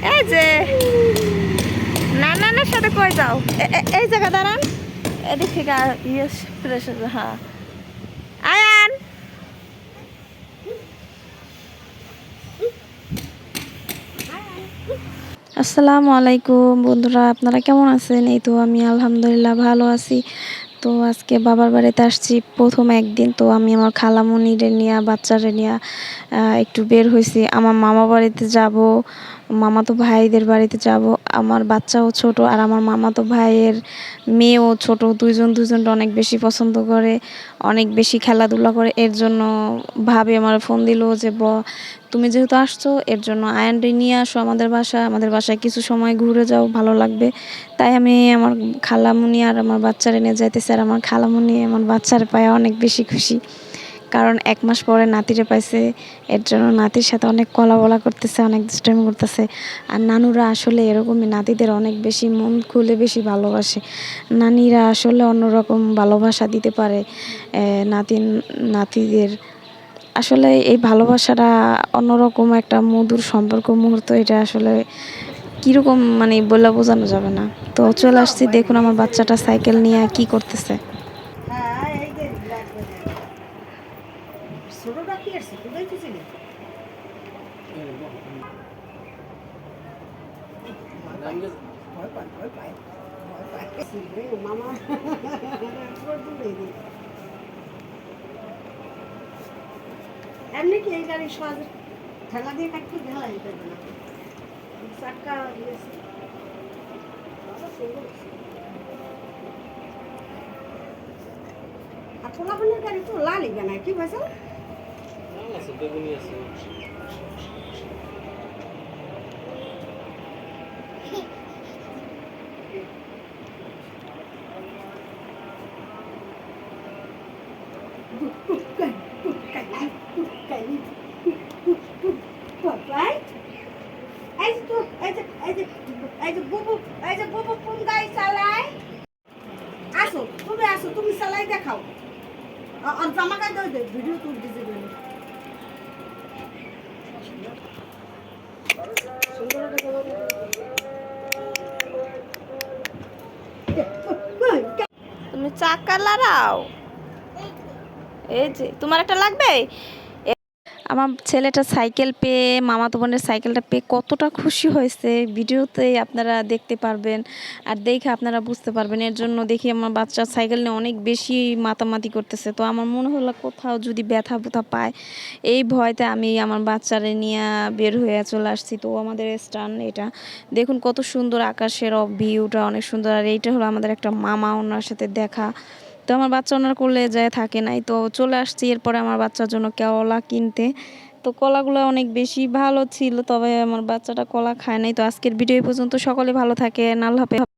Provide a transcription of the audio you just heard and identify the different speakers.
Speaker 1: এই যে নানার সাথে কই যাও? এই জায়গা দাঁড়ান, এদিক থেকে ইয়ে ফ্রেশ হ্যাঁ আয়ান। আসসালামু আলাইকুম বন্ধুরা, আপনারা কেমন আছেন? এই তো আমি আলহামদুলিল্লাহ ভালো আছি। তো আজকে বাবার বাড়িতে আসছি প্রথম একদিন। তো আমি আমার খালামণিরে নিয়ে বাচ্চারে নিয়ে একটু বের হয়েছি। আমার মামা বাড়িতে যাব, মামাতো ভাইদের বাড়িতে যাব। আমার বাচ্চাও ছোট আর আমার মামাতো ভাইয়ের মেয়েও ছোট। দুজনটা অনেক বেশি পছন্দ করে, অনেক বেশি খেলাধুলা করে। এর জন্য ভাবি আমার ফোন দিল যে তুমি যেহেতু আসছো, এর জন্য আয়ানরে নিয়ে আসো আমাদের বাসায় কিছু সময় ঘুরে যাও, ভালো লাগবে। তাই আমি আমার খালামণি আর আমার বাচ্চারে নিয়ে যাইতেছি। আর আমার খালামণি আমার বাচ্চার পায়ে অনেক বেশি খুশি, কারণ 1 মাস পরে নাতিরে পাইছে। এর জন্য নাতির সাথে অনেক বলা করতেছে, অনেক দুষ্টামি করতেছে। আর নানুরা আসলে এরকমই, নাতিদের অনেক বেশি মন খুলে বেশি ভালোবাসে। নানিরা আসলে অন্যরকম ভালোবাসা দিতে পারে নাতিদের। আসলে এই ভালোবাসাটা অন্যরকম একটা মধুর সম্পর্ক মুহূর্ত। এটা আসলে কীরকম মানে বলে বোঝানো যাবে না। তো চলে আসছি, দেখুন আমার বাচ্চাটা সাইকেল নিয়ে কি করতেছে।
Speaker 2: এমনি কি এই গাড়ি সহজ ঠেলা দিয়ে কাটতে ঢেলা যেতে না চাক্কা দিয়েছে আর পোলাপনের গাড়ি তো লাল না কি ভাষা লাল আছে বেগুনি আছে তুমি চালাই দেখাও জামা গায়ে দাও ভিডিও তুলতেছে
Speaker 1: তুমি চাকা লড়াও, এই যে তোমার একটা লাগবে। আমার ছেলেটা সাইকেল পেয়ে, মামাতো বোনের সাইকেলটা পেয়ে কতটা খুশি হয়েছে ভিডিওতে আপনারা দেখতে পারবেন। আর দেখে আপনারা বুঝতে পারবেন। এর জন্য দেখি আমার বাচ্চা সাইকেল নিয়ে অনেক বেশি মাতামাতি করতেছে। তো আমার মনে হলো কোথাও যদি ব্যথা পায়, এই ভয়তে আমি আমার বাচ্চারে নিয়ে বের হয়ে চলে আসছি। তো আমাদের স্টান এটা দেখুন, কত সুন্দর আকাশের ভিউটা অনেক সুন্দর। আর এইটা হলো আমাদের একটা মামা, ওনার সাথে দেখা। তো আমার বাচ্চা ওনার কোলে যায় থাকে নাই, তো চলে আসছি এরপরে আমার বাচ্চার জন্য কলা কিনতে। তো কলাগুলো অনেক বেশি ভালো ছিল, তবে আমার বাচ্চাটা কলা খায় নাই। তো আজকের ভিডিও পর্যন্ত, সকলে ভালো থাকেন, আল্লাহ হাফেজ।